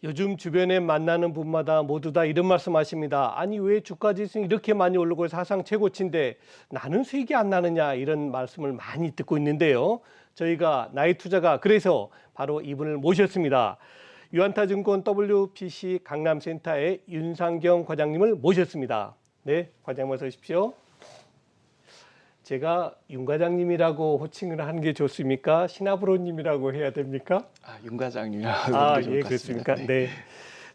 요즘 주변에 만나는 분마다 모두 다 이런 말씀하십니다. 아니 왜 주가 지수는 이렇게 많이 오르고 사상 최고치인데 나는 수익이 안 나느냐 이런 말씀을 많이 듣고 있는데요. 저희가 나의 투자가 그래서 바로 이분을 모셨습니다. 유안타증권 WPC 강남센터의 윤상경 과장님을 모셨습니다. 네, 과장님 어서 오십시오. 제가 윤 과장님이라고 호칭을 하는 게 좋습니까? 신하브로님이라고 해야 됩니까? 윤 과장님이라고 하는 게 좋을 예, 것 같습니다. 그렇습니까? 네.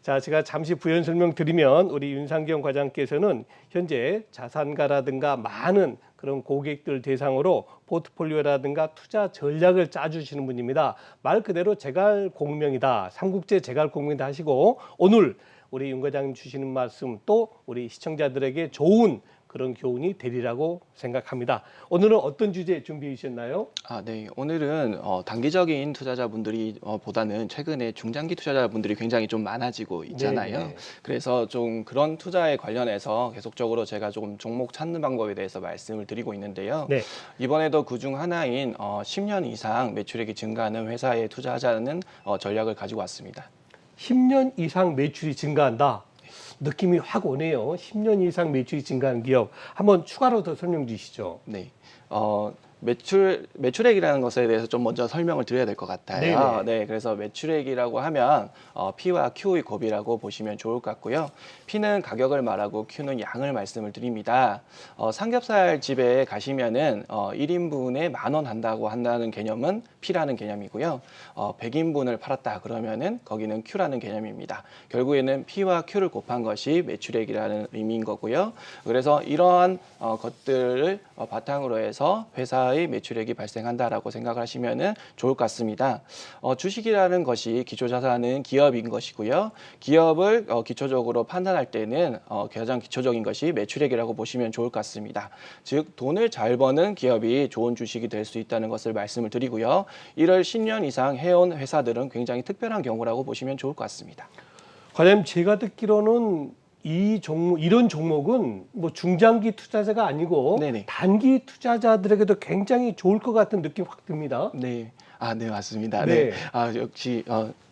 자, 제가 잠시 부연 설명 드리면 우리 윤상경 과장께서는 현재 자산가라든가 많은 그런 고객들 대상으로 포트폴리오라든가 투자 전략을 짜주시는 분입니다. 말 그대로 제갈공명이다. 삼국지 제갈공명이다 하시고 오늘 우리 윤 과장님 주시는 말씀 또 우리 시청자들에게 좋은 그런 교훈이 되리라고 생각합니다. 오늘은 어떤 주제 준비해 주셨나요? 네. 오늘은 단기적인 투자자분들이 보다는 최근에 중장기 투자자분들이 굉장히 좀 많아지고 있잖아요. 네. 그래서 좀 그런 투자에 관련해서 계속적으로 제가 조금 종목 찾는 방법에 대해서 말씀을 드리고 있는데요. 네. 이번에도 그중 하나인 10년 이상 매출액이 증가하는 회사에 투자하자는 전략을 가지고 왔습니다. 10년 이상 매출이 증가한다. 느낌이 확 오네요. 10년 이상 매출이 증가하는 기업. 한번 추가로 더 설명 주시죠. 네. 매출액이라는 것에 대해서 좀 먼저 설명을 드려야 될 것 같아요. 네네. 네, 그래서 매출액이라고 하면 P와 Q의 곱이라고 보시면 좋을 것 같고요. P는 가격을 말하고 Q는 양을 말씀을 드립니다. 삼겹살 집에 가시면은 1인분에 10,000원 한다고 한다는 개념은 P라는 개념이고요. 100인분을 팔았다 그러면은 거기는 Q라는 개념입니다. 결국에는 P와 Q를 곱한 것이 매출액이라는 의미인 거고요. 그래서 이러한 것들을 바탕으로 해서 회사의 매출액이 발생한다라고 생각을 하시면 좋을 것 같습니다. 주식이라는 것이 기초자산은 기업인 것이고요. 기업을 기초적으로 판단할 때는 가장 기초적인 것이 매출액이라고 보시면 좋을 것 같습니다. 즉 돈을 잘 버는 기업이 좋은 주식이 될 수 있다는 것을 말씀을 드리고요. 이를 10년 이상 해온 회사들은 굉장히 특별한 경우라고 보시면 좋을 것 같습니다. 과장님, 제가 듣기로는 이런 종목은 뭐 중장기 투자자가 아니고 네네. 단기 투자자들에게도 굉장히 좋을 것 같은 느낌 확 듭니다. 네. 네, 맞습니다. 네. 네. 역시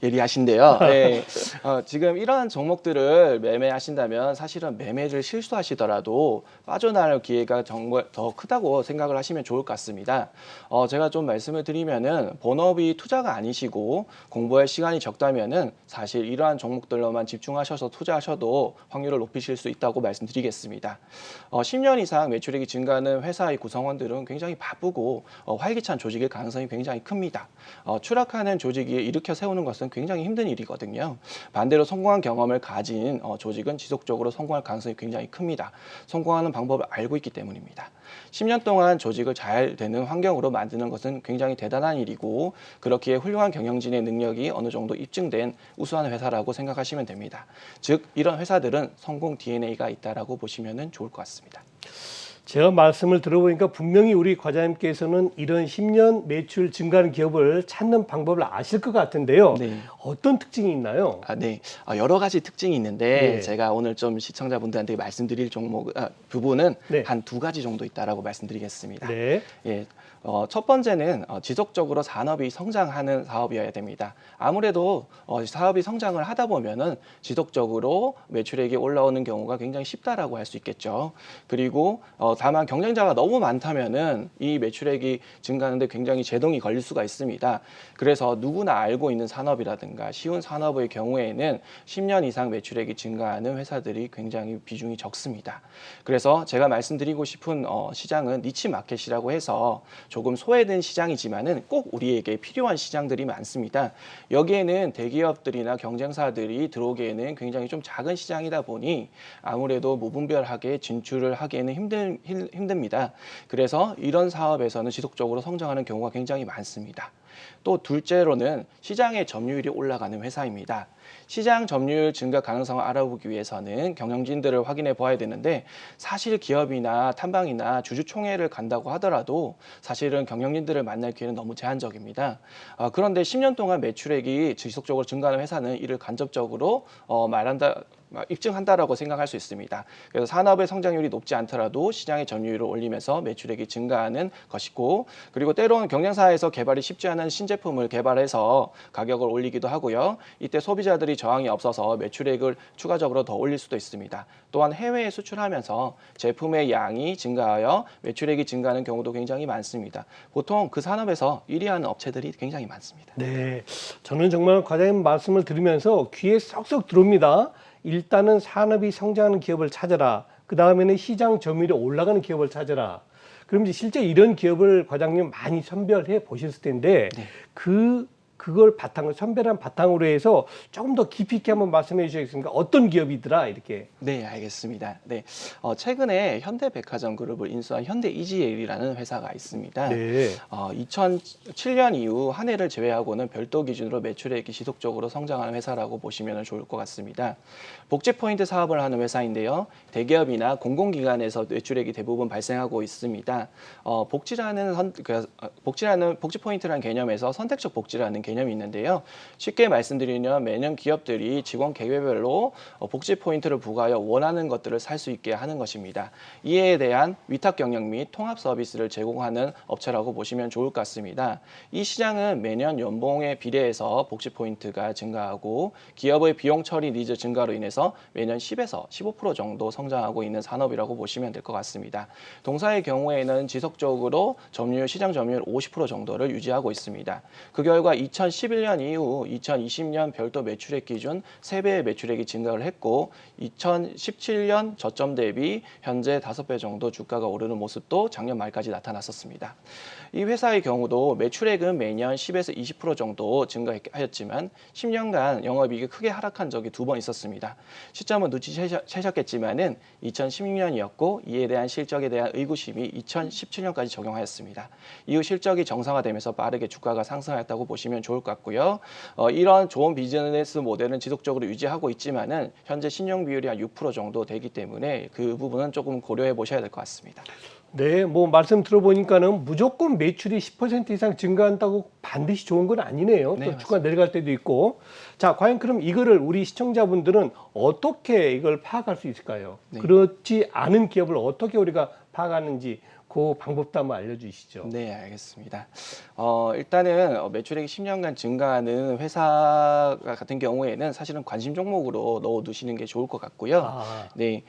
예리하신데요. 네. 지금 이러한 종목들을 매매하신다면 사실은 매매를 실수하시더라도 빠져나갈 기회가 정말 더 크다고 생각을 하시면 좋을 것 같습니다. 제가 좀 말씀을 드리면은 본업이 투자가 아니시고 공부할 시간이 적다면은 사실 이러한 종목들로만 집중하셔서 투자하셔도 확률을 높이실 수 있다고 말씀드리겠습니다. 10년 이상 매출액이 증가하는 회사의 구성원들은 굉장히 바쁘고 활기찬 조직일 가능성이 굉장히 큽니다. 추락하는 조직이 일으켜 세우는 것은 굉장히 힘든 일이거든요. 반대로 성공한 경험을 가진 조직은 지속적으로 성공할 가능성이 굉장히 큽니다. 성공하는 방법을 알고 있기 때문입니다. 10년 동안 조직을 잘 되는 환경으로 만드는 것은 굉장히 대단한 일이고 그렇기에 훌륭한 경영진의 능력이 어느 정도 입증된 우수한 회사라고 생각하시면 됩니다. 즉 이런 회사들은 성공 DNA가 있다라고 보시면 좋을 것 같습니다. 제가 말씀을 들어보니까 분명히 우리 과장님께서는 이런 10년 매출 증가하는 기업을 찾는 방법을 아실 것 같은데요. 네. 어떤 특징이 있나요? 네. 여러 가지 특징이 있는데 네. 제가 오늘 좀 시청자분들한테 말씀드릴 부분은 네. 한 2가지 정도 있다라고 말씀드리겠습니다. 네. 예. 첫 번째는 지속적으로 산업이 성장하는 사업이어야 됩니다. 아무래도 사업이 성장을 하다 보면은 지속적으로 매출액이 올라오는 경우가 굉장히 쉽다라고 할 수 있겠죠. 그리고 다만 경쟁자가 너무 많다면은 이 매출액이 증가하는데 굉장히 제동이 걸릴 수가 있습니다. 그래서 누구나 알고 있는 산업이라든가 쉬운 산업의 경우에는 10년 이상 매출액이 증가하는 회사들이 굉장히 비중이 적습니다. 그래서 제가 말씀드리고 싶은 시장은 니치 마켓이라고 해서 조금 소외된 시장이지만은 꼭 우리에게 필요한 시장들이 많습니다. 여기에는 대기업들이나 경쟁사들이 들어오기에는 굉장히 좀 작은 시장이다 보니 아무래도 무분별하게 진출을 하기에는 힘듭니다. 그래서 이런 사업에서는 지속적으로 성장하는 경우가 굉장히 많습니다. 또 둘째로는 시장의 점유율이 올라가는 회사입니다. 시장 점유율 증가 가능성을 알아보기 위해서는 경영진들을 확인해 봐야 되는데 사실 기업이나 탐방이나 주주총회를 간다고 하더라도 사실은 경영진들을 만날 기회는 너무 제한적입니다. 그런데 10년 동안 매출액이 지속적으로 증가하는 회사는 이를 간접적으로 입증한다라고 생각할 수 있습니다. 그래서 산업의 성장률이 높지 않더라도 시장의 점유율을 올리면서 매출액이 증가하는 것이고 그리고 때로는 경쟁사에서 개발이 쉽지 않은 수많은 신제품을 개발해서 가격을 올리기도 하고요. 이때 소비자들이 저항이 없어서 매출액을 추가적으로 더 올릴 수도 있습니다. 또한 해외에 수출하면서 제품의 양이 증가하여 매출액이 증가하는 경우도 굉장히 많습니다. 보통 그 산업에서 1위 하는 업체들이 굉장히 많습니다. 네, 저는 정말 과장님 말씀을 들으면서 귀에 쏙쏙 들어옵니다. 일단은 산업이 성장하는 기업을 찾아라. 그 다음에는 시장 점유율이 올라가는 기업을 찾아라. 그럼 이제 실제 이런 기업을 과장님 많이 선별해 보셨을 텐데 네. 그걸 바탕으로 선별한 바탕으로 해서 조금 더 깊이 있게 한번 말씀해 주시겠습니까? 어떤 기업이더라 이렇게. 네, 알겠습니다. 네, 최근에 현대백화점 그룹을 인수한 현대이지엘이라는 회사가 있습니다. 네. 2007년 이후 한 해를 제외하고는 별도 기준으로 매출액이 지속적으로 성장하는 회사라고 보시면 좋을 것 같습니다. 복지 포인트 사업을 하는 회사인데요. 대기업이나 공공기관에서 매출액이 대부분 발생하고 있습니다. 복지 포인트라는 개념에서 선택적 복지라는 개념이 있는데요. 쉽게 말씀드리면 매년 기업들이 직원 개별별로 복지 포인트를 부과하여 원하는 것들을 살 수 있게 하는 것입니다. 이에 대한 위탁 경영 및 통합 서비스를 제공하는 업체라고 보시면 좋을 것 같습니다. 이 시장은 매년 연봉에 비례해서 복지 포인트가 증가하고 기업의 비용 처리 니즈 증가로 인해서 매년 10에서 15% 정도 성장하고 있는 산업이라고 보시면 될 것 같습니다. 동사의 경우에는 지속적으로 시장 점유율 50% 정도를 유지하고 있습니다. 그 결과 2011년 이후 2020년 별도 매출액 기준 3배의 매출액이 증가를 했고 2017년 저점 대비 현재 5배 정도 주가가 오르는 모습도 작년 말까지 나타났었습니다. 이 회사의 경우도 매출액은 매년 10에서 20% 정도 증가하였지만 10년간 영업이익이 크게 하락한 적이 2번 있었습니다. 시점은 눈치채셨겠지만은 2016년이었고 이에 대한 실적에 대한 의구심이 2017년까지 적용하였습니다. 이후 실적이 정상화되면서 빠르게 주가가 상승하였다고 보시면 좋을 것 같고요. 이런 좋은 비즈니스 모델은 지속적으로 유지하고 있지만은 현재 신용 비율이 한 6% 정도 되기 때문에 그 부분은 조금 고려해 보셔야 될 것 같습니다. 네, 뭐 말씀 들어보니까는 무조건 매출이 10% 이상 증가한다고 반드시 좋은 건 아니네요. 네, 또 주가 내려갈 때도 있고. 자, 과연 그럼 이거를 우리 시청자분들은 어떻게 이걸 파악할 수 있을까요? 네. 그렇지 않은 기업을 어떻게 우리가 파악하는지 그 방법도 한번 알려주시죠. 네, 알겠습니다. 일단은 매출액이 10년간 증가하는 회사 같은 경우에는 사실은 관심 종목으로 넣어두시는 게 좋을 것 같고요. 아, 네,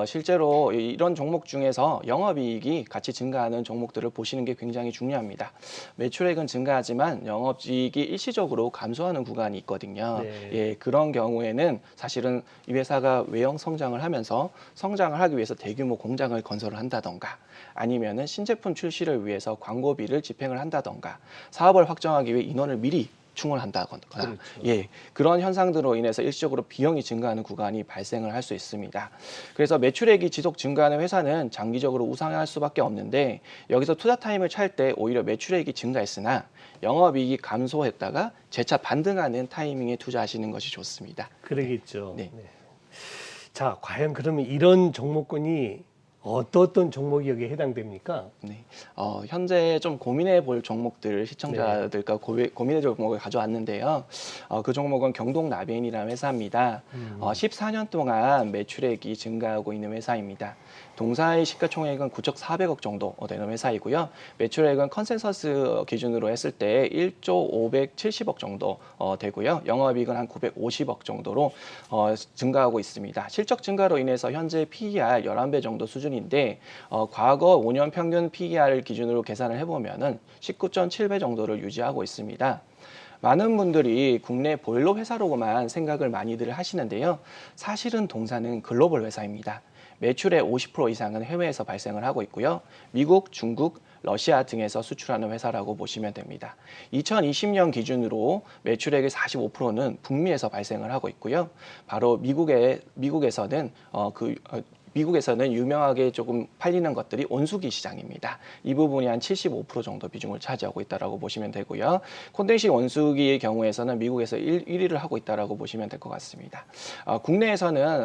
실제로 이런 종목 중에서 영업이익이 같이 증가하는 종목들을 보시는 게 굉장히 중요합니다. 매출액은 증가하지만 영업이익이 일시적으로 감소하는 구간이 있거든요. 네. 예, 그런 경우에는 사실은 이 회사가 외형 성장을 하면서 성장을 하기 위해서 대규모 공장을 건설을 한다던가 아니면은 신제품 출시를 위해서 광고비를 집행을 한다던가 사업을 확정하기 위해 인원을 미리 충원한다거나 그렇죠. 예, 그런 현상들로 인해서 일시적으로 비용이 증가하는 구간이 발생을 할 수 있습니다. 그래서 매출액이 지속 증가하는 회사는 장기적으로 우상할 수밖에 없는데 여기서 투자 타임을 찰 때 오히려 매출액이 증가했으나 영업이익이 감소했다가 재차 반등하는 타이밍에 투자하시는 것이 좋습니다. 그러겠죠. 네. 네. 자, 과연 그러면 이런 종목군이 어떤 종목이 여기에 해당됩니까? 네, 현재 좀 고민해 볼 종목들 시청자들과 고민해 볼 종목을 가져왔는데요. 그 종목은 경동나벤이라는 회사입니다. 14년 동안 매출액이 증가하고 있는 회사입니다. 동사의 시가총액은 9억 400억 정도 되는 회사이고요. 매출액은 컨센서스 기준으로 했을 때 1조 570억 정도 되고요. 영업이익은 한 950억 정도로 증가하고 있습니다. 실적 증가로 인해서 현재 PER 11배 정도 수준인데 과거 5년 평균 PER 기준으로 계산을 해보면은 19.7배 정도를 유지하고 있습니다. 많은 분들이 국내 보일러 회사로만 생각을 많이들 하시는데요. 사실은 동사는 글로벌 회사입니다. 매출의 50% 이상은 해외에서 발생을 하고 있고요. 미국, 중국, 러시아 등에서 수출하는 회사라고 보시면 됩니다. 2020년 기준으로 매출액의 45%는 북미에서 발생을 하고 있고요. 바로 미국에서는 유명하게 조금 팔리는 것들이 온수기 시장입니다. 이 부분이 한 75% 정도 비중을 차지하고 있다고 보시면 되고요. 콘덴식 온수기의 경우에서는 미국에서 1위를 하고 있다고 보시면 될 것 같습니다. 국내에서는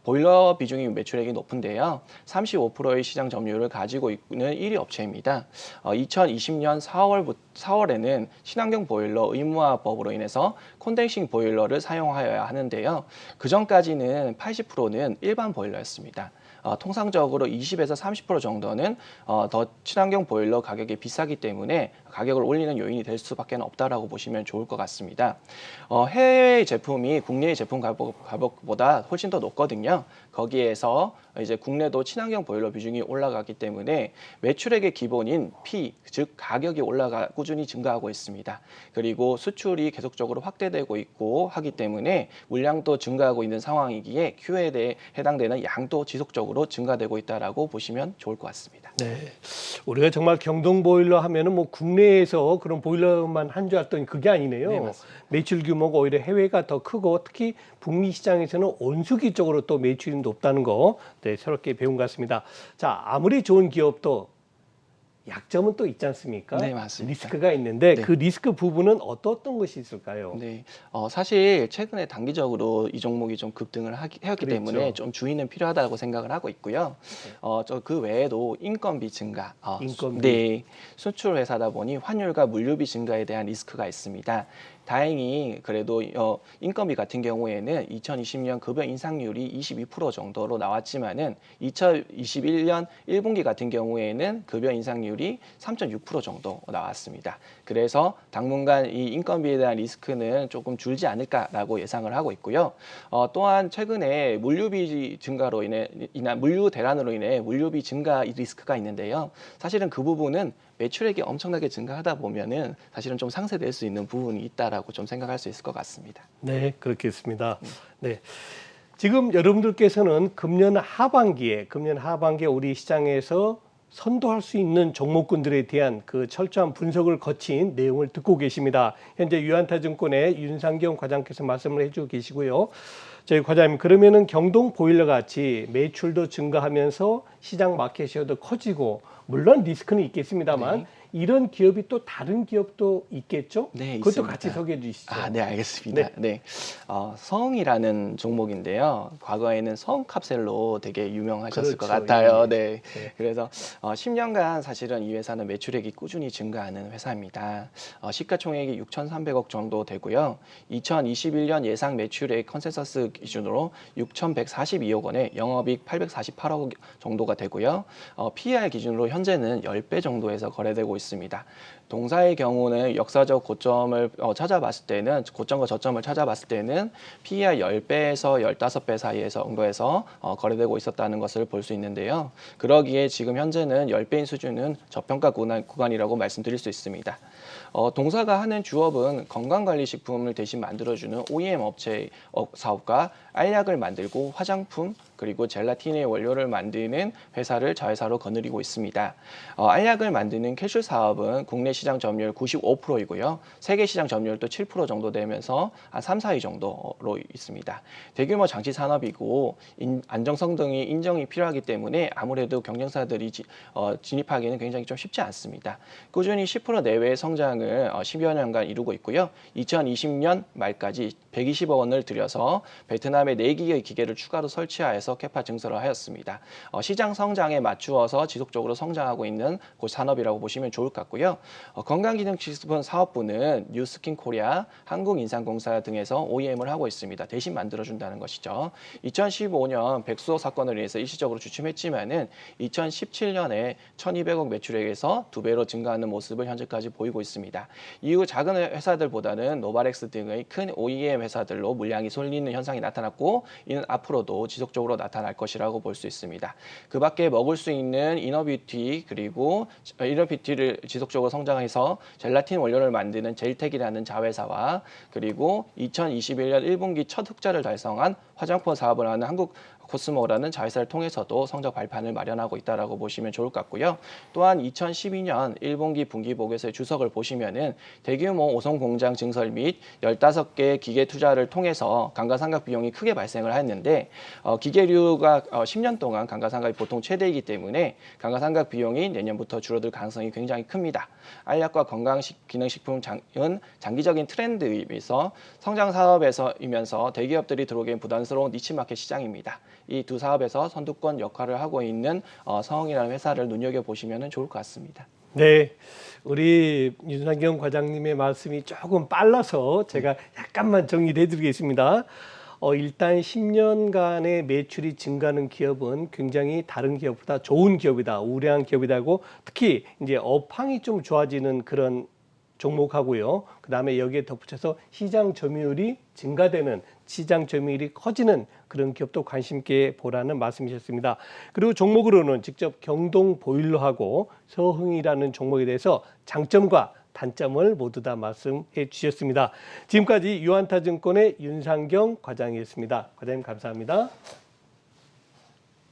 보일러 비중이 매출액이 높은데요. 35%의 시장 점유율을 가지고 있는 1위 업체입니다. 2020년 4월에는 친환경 보일러 의무화법으로 인해서 콘덴싱 보일러를 사용하여야 하는데요. 그 전까지는 80%는 일반 보일러였습니다. 통상적으로 20에서 30% 정도는 더 친환경 보일러 가격이 비싸기 때문에 가격을 올리는 요인이 될 수밖에 없다라고 보시면 좋을 것 같습니다. 해외 제품이 국내의 제품 가격보다 훨씬 더 높거든요. 거기에서 이제 국내도 친환경 보일러 비중이 올라가기 때문에 매출액의 기본인 P, 즉 가격이 꾸준히 증가하고 있습니다. 그리고 수출이 계속적으로 확대되고 있고 하기 때문에 물량도 증가하고 있는 상황이기에 Q에 대해 해당되는 양도 지속적으로 증가되고 있다라고 보시면 좋을 것 같습니다. 네, 우리가 정말 경동 보일러 하면은 뭐 국내에서 그런 보일러만 한 줄 알았더니 그게 아니네요. 네, 맞습니다. 매출 규모가 오히려 해외가 더 크고 특히 북미 시장에서는 온수기 쪽으로 또 매출이 높다는 거 네, 새롭게 배운 것 같습니다. 자, 아무리 좋은 기업도 약점은 또 있지 않습니까? 네, 맞습니다. 리스크가 있는데 네. 그 리스크 부분은 어떤 것이 있을까요? 네, 사실 최근에 단기적으로 이 종목이 좀 급등을 해왔기 그렇죠. 때문에 좀 주의는 필요하다고 생각을 하고 있고요. 그 외에도 인건비 증가, 인건비. 네, 수출 회사다 보니 환율과 물류비 증가에 대한 리스크가 있습니다. 다행히 그래도 인건비 같은 경우에는 2020년 급여 인상률이 22% 정도로 나왔지만은 2021년 1분기 같은 경우에는 급여 인상률이 3.6% 정도 나왔습니다. 그래서 당분간 이 인건비에 대한 리스크는 조금 줄지 않을까라고 예상을 하고 있고요. 또한 최근에 물류비 증가로 인한 물류 대란으로 인해 물류비 증가 리스크가 있는데요. 사실은 그 부분은 매출액이 엄청나게 증가하다 보면은 사실은 좀 상쇄될 수 있는 부분이 있다라고 좀 생각할 수 있을 것 같습니다. 네, 그렇겠습니다. 네. 지금 여러분들께서는 금년 하반기에 우리 시장에서 선도할 수 있는 종목군들에 대한 그 철저한 분석을 거친 내용을 듣고 계십니다. 현재 유한타증권의 윤상경 과장께서 말씀을 해주고 계시고요. 저희 과장님, 그러면은 경동 보일러 같이 매출도 증가하면서 시장 마켓시어도 커지고 물론 리스크는 있겠습니다만 네. 이런 기업이 또 다른 기업도 있겠죠? 네, 그것도 있습니다. 같이 소개해 주시죠. 네, 알겠습니다. 네. 성이라는 종목인데요. 과거에는 성캅셀로 되게 유명하셨을 것 그렇죠. 같아요. 예. 네. 네. 그래서 10년간 사실은 이 회사는 매출액이 꾸준히 증가하는 회사입니다. 시가총액이 6,300억 정도 되고요. 2021년 예상 매출액 컨센서스 기준으로 6,142억 원에 영업이익 848억 정도가 되고요. PER 기준으로 현재는 10배 정도에서 거래되고 있습니다. 동사의 경우는 역사적 고점을 찾아봤을 때는 고점과 저점을 찾아봤을 때는 PER 10배에서 15배 사이에서 정도에서 거래되고 있었다는 것을 볼 수 있는데요. 그러기에 지금 현재는 10배인 수준은 저평가 구간이라고 말씀드릴 수 있습니다. 동사가 하는 주업은 건강관리식품을 대신 만들어주는 OEM 업체 사업과 알약을 만들고 화장품 그리고 젤라틴의 원료를 만드는 회사를 자회사로 거느리고 있습니다. 알약을 만드는 캐슐 사업은 국내 시장 점유율 95%이고요. 세계 시장 점유율도 7% 정도 되면서 한 3, 4위 정도로 있습니다. 대규모 장치 산업이고 안정성 등이 인정이 필요하기 때문에 아무래도 경쟁사들이 진입하기는 굉장히 좀 쉽지 않습니다. 꾸준히 10% 내외의 성장을 10여 년간 이루고 있고요. 2020년 말까지 120억 원을 들여서 베트남에 4기의 기계를 추가로 설치하여서 캐파 증설을 하였습니다. 시장 성장에 맞추어서 지속적으로 성장하고 있는 그 산업이라고 보시면 좋을 것 같고요. 건강기능식품 사업부는 뉴스킨 코리아, 한국인삼공사 등에서 OEM을 하고 있습니다. 대신 만들어준다는 것이죠. 2015년 백수호 사건을 인해서 일시적으로 주춤했지만은 2017년에 1,200억 매출액에서 2배로 증가하는 모습을 현재까지 보이고 있습니다. 이후 작은 회사들보다는 노바렉스 등의 큰 OEM 회사들로 물량이 쏠리는 현상이 나타났고 이는 앞으로도 지속적으로 나타날 것이라고 볼 수 있습니다. 그 밖에 먹을 수 있는 이너뷰티 그리고 이너뷰티를 지속적으로 성장해서 젤라틴 원료를 만드는 젤텍이라는 자회사와 그리고 2021년 1분기 첫 흑자를 달성한 화장품 사업을 하는 한국 코스모라는 자회사를 통해서도 성적 발판을 마련하고 있다라고 보시면 좋을 것 같고요. 또한 2012년 1분기 분기보고서의 주석을 보시면은 대규모 오송 공장 증설 및 15개 기계 투자를 통해서 감가상각 비용이 크게 발생을 했는데 기계류가 10년 동안 감가상각이 보통 최대이기 때문에 감가상각 비용이 내년부터 줄어들 가능성이 굉장히 큽니다. 알약과 건강기능식품은 장기적인 트렌드이면서 성장 사업에서이면서 대기업들이 들어오기엔 부담스러운 니치마켓 시장입니다. 이 두 사업에서 선두권 역할을 하고 있는 성이라는 회사를 눈여겨보시면 좋을 것 같습니다. 네, 우리 윤상경 과장님의 말씀이 조금 빨라서 제가 약간만 정리를 해드리겠습니다. 일단 10년간의 매출이 증가하는 기업은 굉장히 다른 기업보다 좋은 기업이다, 우량한 기업이다고 특히 이제 업황이 좀 좋아지는 그런 종목하고요. 그다음에 여기에 덧붙여서 시장 점유율이 증가되는 시장 점유율이 커지는 그런 기업도 관심 있게 보라는 말씀이셨습니다. 그리고 종목으로는 직접 경동 보일러하고 서흥이라는 종목에 대해서 장점과 단점을 모두 다 말씀해 주셨습니다. 지금까지 유한타증권의 윤상경 과장이었습니다. 과장님 감사합니다.